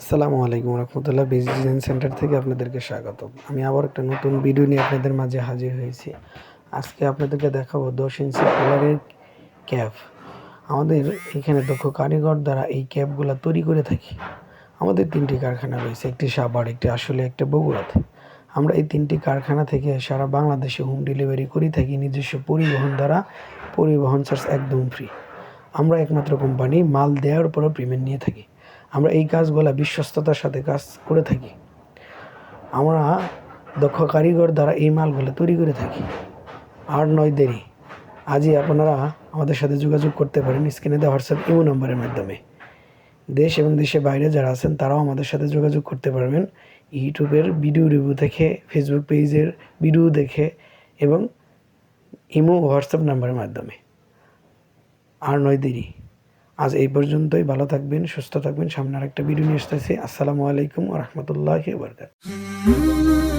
আসসালামু আলাইকুম রহমতুল্লাহ। বিজ ডিজাইন সেন্টার থেকে আপনাদেরকে স্বাগতম। আমি আবার একটা নতুন ভিডিও নিয়ে আপনাদের মাঝে হাজির হয়েছি। আজকে আপনাদেরকে দেখাবো 10 ইঞ্চি পিলারের ক্যাপ। আমাদের এখানে দক্ষ কারিগর দ্বারা এই ক্যাপগুলো তৈরি করে থাকি। আমাদের 3টি কারখানা রয়েছে, একটি সাভার, একটি আসলে, একটা বগুড়াতে। আমরা এই 3টি কারখানা থেকে সারা বাংলাদেশে হোম ডেলিভারি করে থাকি নিজস্ব পরিবহন দ্বারা। পরিবহন চার্জ একদম ফ্রি। আমরা একমাত্র কোম্পানি, মাল দেওয়ার পরও পেমেন্ট নিয়ে থাকি। আমরা এই কাজগুলো বিশ্বস্ততার সাথে কাজ করে থাকি। আমরা দক্ষ কারিগর দ্বারা এই মালগুলো তৈরি করে থাকি। আর নয় দেরি, আজই আপনারা আমাদের সাথে যোগাযোগ করতে পারেন স্ক্রিনে দেওয়া হোয়াটসঅ্যাপ ইমো নম্বরের মাধ্যমে। দেশ এবং দেশের বাইরে যারা আছেন তারাও আমাদের সাথে যোগাযোগ করতে পারবেন ইউটিউবের ভিডিও রিভিউ দেখে, ফেসবুক পেজের ভিডিও দেখে এবং ইমো হোয়াটসঅ্যাপ নাম্বারের মাধ্যমে। আর নয় দেরি, আজ এই পর্যন্তই। ভালো থাকবেন, সুস্থ থাকবেন। সামনে আরেকটা ভিডিও নিয়ে আসতেছি। আসসালামু আলাইকুম ওয়া রাহমাতুল্লাহি ওয়া বারাকাতুহু।